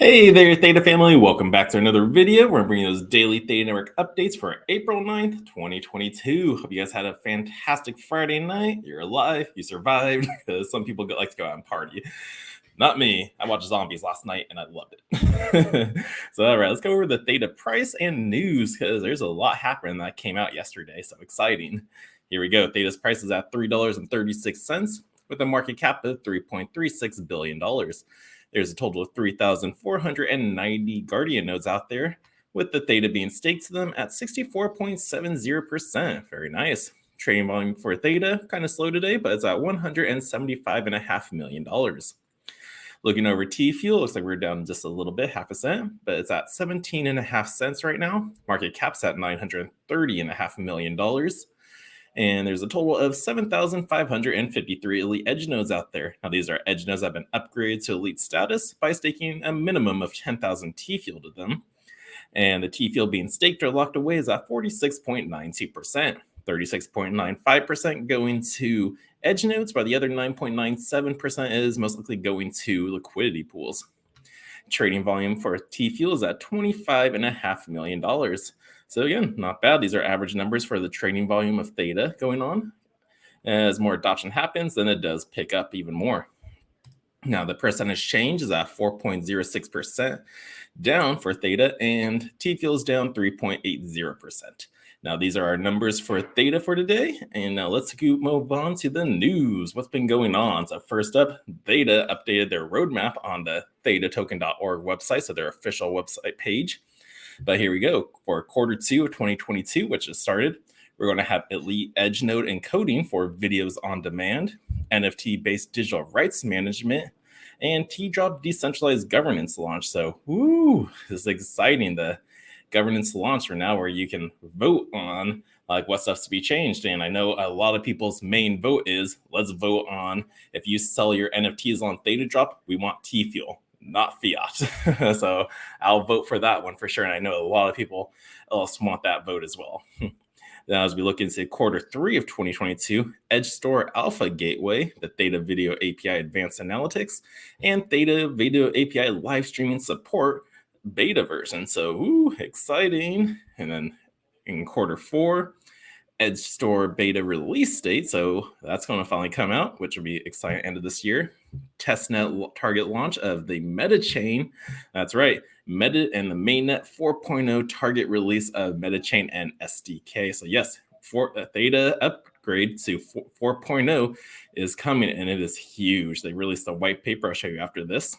Hey there, Theta family. Welcome back to another video. We're bringing those daily Theta Network updates for April 9th, 2022. Hope you guys had a fantastic Friday night. You're alive, you survived, because some people like to go out and party. Not me. I watched Zombies last night and I loved it. So, all right, let's go over the Theta price and news because there's a lot happening that came out yesterday. So exciting. Here we go. Theta's price is at $3.36 with a market cap of $3.36 billion. There's a total of 3,490 Guardian nodes out there, with the Theta being staked to them at 64.70%. Very nice. Trading volume for Theta, kind of slow today, but it's at $175.5 million. Looking over TFuel, looks like we're down just a little bit, half a cent, but it's at 17.5 cents right now. Market cap's at $930.5 million. And there's a total of 7,553 elite edge nodes out there. Now, these are edge nodes that have been upgraded to elite status by staking a minimum of 10,000 TFuel to them. And the TFuel being staked or locked away is at 46.92%. 36.95% going to edge nodes, while the other 9.97% is most likely going to liquidity pools. Trading volume for TFuel is at $25.5 million. So again, not bad. These are average numbers for the trading volume of Theta going on. As more adoption happens, then it does pick up even more. Now, the percentage change is at 4.06% down for Theta, and TFuel is down 3.80%. Now, these are our numbers for Theta for today. And now let's move on to the news. What's been going on? So first up, Theta updated their roadmap on the thetatoken.org website, so their official website page. But here we go. For quarter 2 of 2022, which has started, we're going to have elite edge node encoding for videos on demand, NFT-based digital rights management, and Tdrop decentralized governance launch. So, this is exciting. The governance launch for now, where you can vote on like what stuff's to be changed. And I know a lot of people's main vote is, let's vote on if you sell your NFTs on Tdrop, we want TFuel, not fiat. So I'll vote for that one for sure. And I know a lot of people else want that vote as well. Now, as we look into quarter 3 of 2022, Edge Store Alpha Gateway, the Theta Video API Advanced Analytics, and Theta Video API Live Streaming Support beta version. So, exciting. And then in quarter 4, Edge Store beta release date. So that's going to finally come out, which will be exciting end of this year. Testnet target launch of the Meta chain. That's right. Meta and the mainnet 4.0 target release of Meta chain and SDK. So yes, for a Theta upgrade to 4.0 is coming, and it is huge. They released a white paper. I'll show you after this.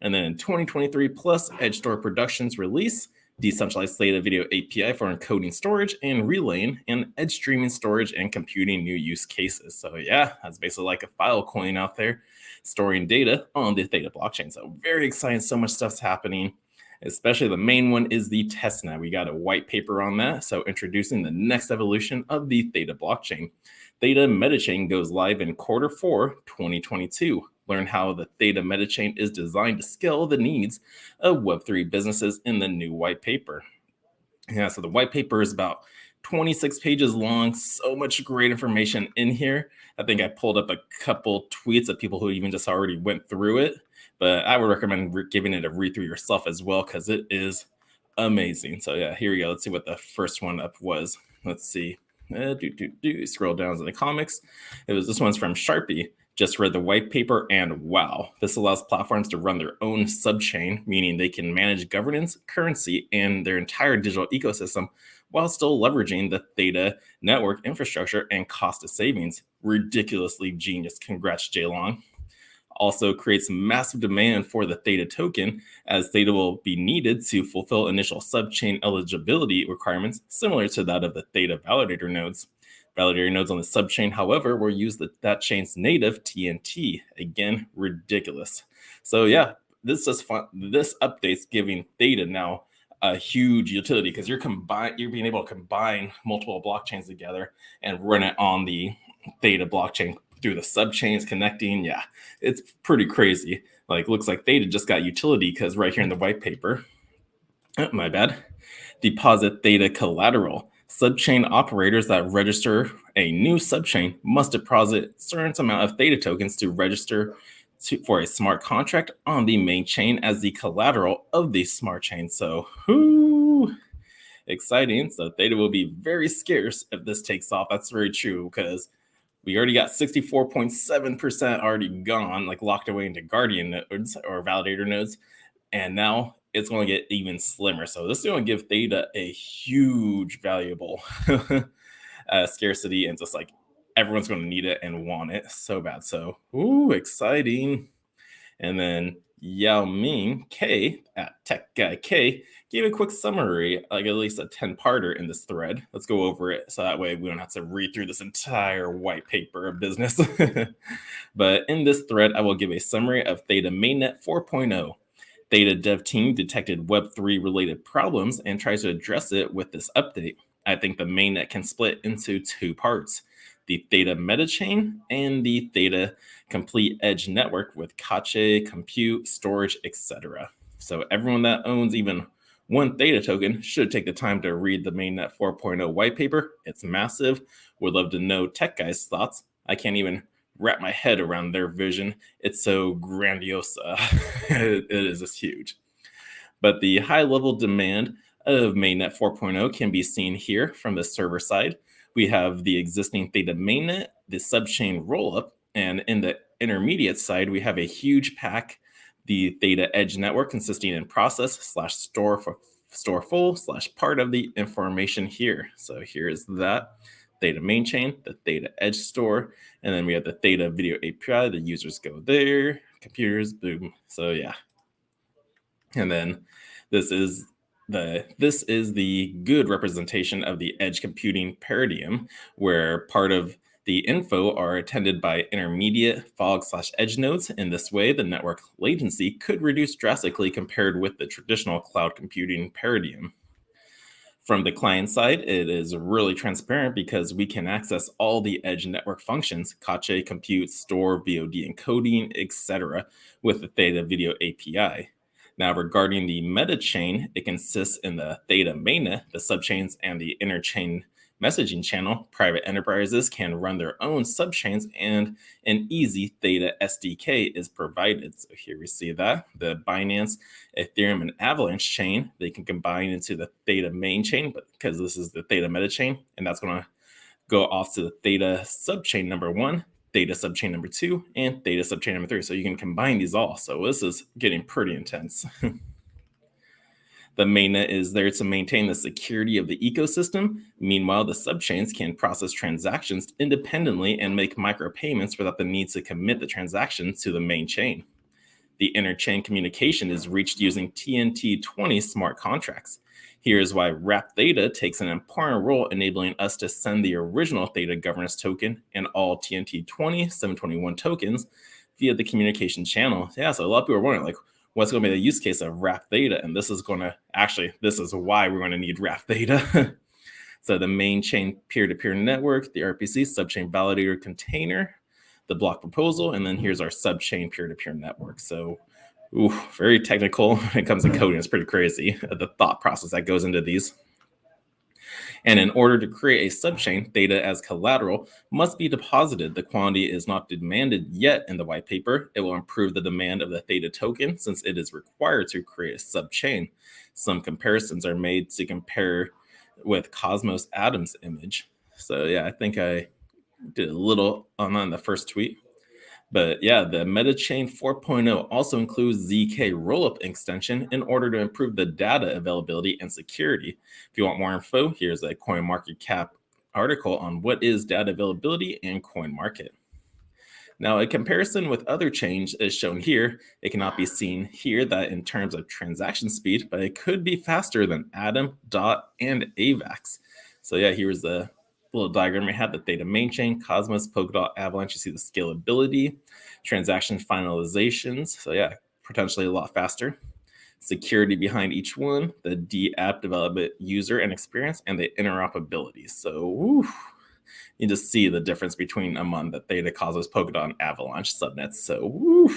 And then in 2023 plus Edge Store Productions release, decentralized Theta Video API for encoding storage and relaying, and edge streaming storage and computing new use cases. So yeah, that's basically like a Filecoin out there storing data on the Theta blockchain. So very exciting. So much stuff's happening. Especially the main one is the testnet. We got a white paper on that. So introducing the next evolution of the Theta blockchain. Theta Metachain goes live in quarter 4, 2022. Learn how the Theta Metachain is designed to scale the needs of Web3 businesses in the new white paper. Yeah, so the white paper is about 26 pages long. So much great information in here. I think I pulled up a couple tweets of people who even just already went through it. But I would recommend giving it a read through yourself as well, because it is amazing. So yeah, here we go. Let's see what the first one up was. Let's see. Scroll down to the comics. This one's from Sherpa. Just read the white paper, and wow, this allows platforms to run their own subchain, meaning they can manage governance, currency, and their entire digital ecosystem while still leveraging the Theta network infrastructure and cost of savings. Ridiculously genius. Congrats, Jaylong. Also creates massive demand for the Theta token, as Theta will be needed to fulfill initial subchain eligibility requirements similar to that of the Theta validator nodes. Validator nodes on the subchain, however, will use that chain's native TNT. Again, ridiculous. So yeah, this is fun. This update's giving Theta now a huge utility, because you're being able to combine multiple blockchains together and run it on the Theta blockchain through the subchains connecting. Yeah, it's pretty crazy. Like, looks like Theta just got utility, because right here in the white paper, my bad, deposit Theta collateral. Subchain operators that register a new subchain must deposit a certain amount of Theta tokens to register for a smart contract on the main chain as the collateral of the smart chain. So, whoo, exciting. So, Theta will be very scarce if this takes off. That's very true because we already got 64.7% already gone, like locked away into Guardian nodes or validator nodes. And now it's going to get even slimmer. So this is going to give Theta a huge valuable scarcity, and just like everyone's going to need it and want it so bad. So, ooh, exciting. And then Yao Ming K at Tech Guy K gave a quick summary, like at least a 10-parter in this thread. Let's go over it so that way we don't have to read through this entire white paper of business. But in this thread, I will give a summary of Theta Mainnet 4.0. Theta dev team detected Web3 related problems and tries to address it with this update. I think the mainnet can split into two parts: the Theta metachain and the Theta complete edge network with cache, compute, storage, etc. So everyone that owns even one Theta token should take the time to read the mainnet 4.0 white paper. It's massive. Would love to know Tech Guy's thoughts. I can't even wrap my head around their vision. It's so grandiose. It is just huge. But the high level demand of mainnet 4.0 can be seen here from the server side. We have the existing Theta mainnet, the subchain rollup, and in the intermediate side, we have a huge pack, the Theta edge network consisting in process / store full / part of the information here. So here's that. Theta main chain, the Theta edge store, and then we have the Theta video API. The users go there, computers, boom. So yeah. And then this is the good representation of the edge computing paradigm, where part of the info are attended by intermediate fog / edge nodes. In this way, the network latency could reduce drastically compared with the traditional cloud computing paradigm. From the client side, it is really transparent because we can access all the edge network functions, cache, compute, store, VOD encoding, etc., with the Theta Video API. Now, regarding the meta chain, it consists in the Theta mainnet, the subchains, and the interchain messaging channel. Private enterprises can run their own subchains, and an easy Theta SDK is provided. So here we see that the Binance, Ethereum, and Avalanche chain, they can combine into the Theta main chain, but because this is the Theta meta chain, and that's going to go off to the Theta subchain number 1, Theta subchain number 2, and Theta subchain number 3. So you can combine these all. So this is getting pretty intense. The mainnet is there to maintain the security of the ecosystem. Meanwhile, the subchains can process transactions independently and make micropayments without the need to commit the transaction to the main chain. The interchain communication is reached using TNT20 smart contracts. Here's why Wrap Theta takes an important role, enabling us to send the original Theta governance token and all TNT20 721 tokens via the communication channel. Yeah, so a lot of people are wondering, like, what's going to be the use case of Wrap Theta? And this is why we're going to need Wrap Theta. So the main chain peer-to-peer network, the RPC, subchain validator container, the block proposal, and then here's our subchain peer-to-peer network. So very technical when it comes to coding. It's pretty crazy, the thought process that goes into these. And in order to create a subchain, Theta as collateral must be deposited. The quantity is not demanded yet in the white paper. It will improve the demand of the Theta token since it is required to create a subchain. Some comparisons are made to compare with Cosmos Adams image. So yeah, I think I did a little on the first tweet. But yeah, the MetaChain 4.0 also includes ZK rollup extension in order to improve the data availability and security. If you want more info, here's a CoinMarketCap article on what is data availability and CoinMarket. Now, a comparison with other chains is shown here. It cannot be seen here that in terms of transaction speed, but it could be faster than Atom, DOT, and AVAX. So yeah, here's the little diagram we had, the Theta main chain, Cosmos, Polkadot, Avalanche. You see the scalability, transaction finalizations. So yeah, potentially a lot faster. Security behind each one, the D-app development user and experience, and the interoperability. So you just see the difference between among the Theta, Cosmos, Polkadot, and Avalanche subnets. So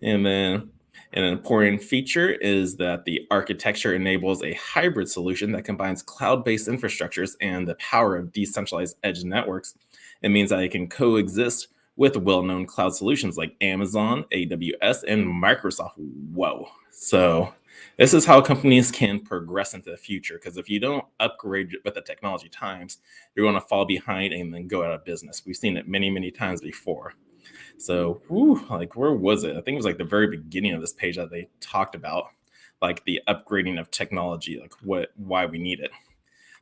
and then an important feature is that the architecture enables a hybrid solution that combines cloud-based infrastructures and the power of decentralized edge networks. It means that it can coexist with well-known cloud solutions like Amazon, AWS, and Microsoft. Whoa. So this is how companies can progress into the future, because if you don't upgrade with the technology times, you're going to fall behind and then go out of business. We've seen it many, many times before. So, like, where was it? I think it was like the very beginning of this page that they talked about, like the upgrading of technology, like why we need it.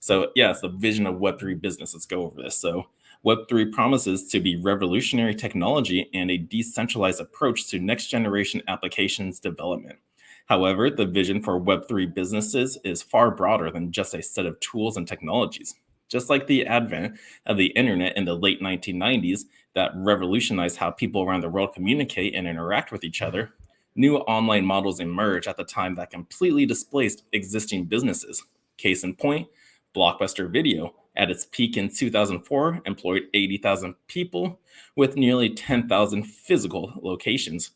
So, yeah, it's the vision of Web3 business. Let's go over this. So, Web3 promises to be revolutionary technology and a decentralized approach to next generation applications development. However, the vision for Web3 businesses is far broader than just a set of tools and technologies. Just like the advent of the internet in the late 1990s that revolutionized how people around the world communicate and interact with each other, new online models emerged at the time that completely displaced existing businesses. Case in point, Blockbuster Video, at its peak in 2004, employed 80,000 people with nearly 10,000 physical locations.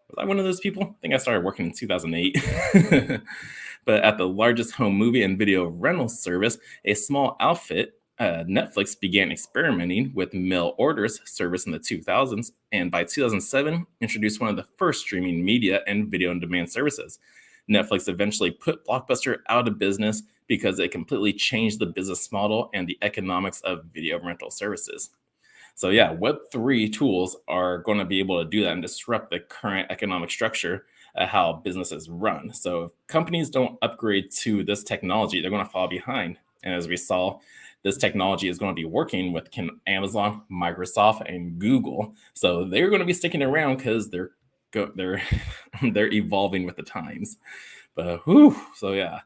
Was I one of those people? I think I started working in 2008. But at the largest home movie and video rental service, a small outfit, Netflix began experimenting with mail orders service in the 2000s, and by 2007, introduced one of the first streaming media and video on demand services. Netflix eventually put Blockbuster out of business because it completely changed the business model and the economics of video rental services. So yeah, Web3 tools are going to be able to do that and disrupt the current economic structure of how businesses run. So if companies don't upgrade to this technology, they're going to fall behind. And as we saw, this technology is going to be working with Amazon, Microsoft, and Google. So they're going to be sticking around because they're they're evolving with the times. But so yeah,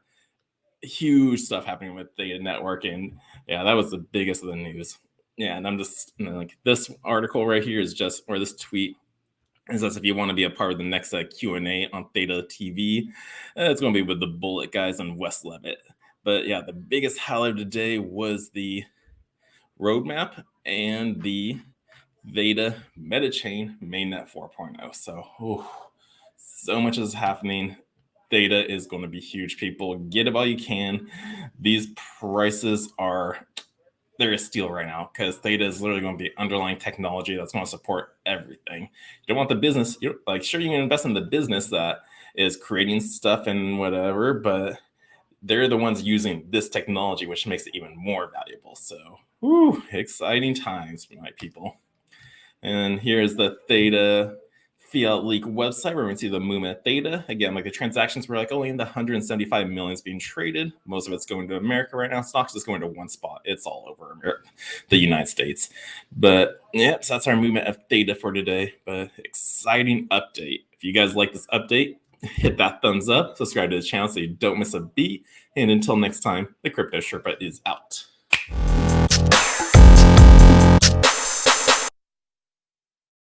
huge stuff happening with Theta Network, and yeah, that was the biggest of the news. Yeah, and I'm just like, this article right here is just, or this tweet is just, if you want to be a part of the next Q&A on Theta TV, it's going to be with the Bullet guys and Wes Levitt. But yeah, the biggest highlight of the day was the roadmap and the Theta Metachain Mainnet 4.0. So, so much is happening. Theta is going to be huge, people. Get it while you can. These prices are, they're a steal right now, because Theta is literally going to be underlying technology that's going to support everything. You don't want the business, you're like, sure, you can invest in the business that is creating stuff and whatever, but they're the ones using this technology, which makes it even more valuable. So, exciting times, my people. And here's the Theta Fiat Leak website where we can see the movement of Theta. Again, like the transactions were like only in the 175 millions being traded. Most of it's going to America right now. Stocks is going to one spot. It's all over America, the United States. But yep, so that's our movement of Theta for today. But exciting update. If you guys like this update, hit that thumbs up, subscribe to the channel so you don't miss a beat. And until next time, the Crypto Sherpa is out.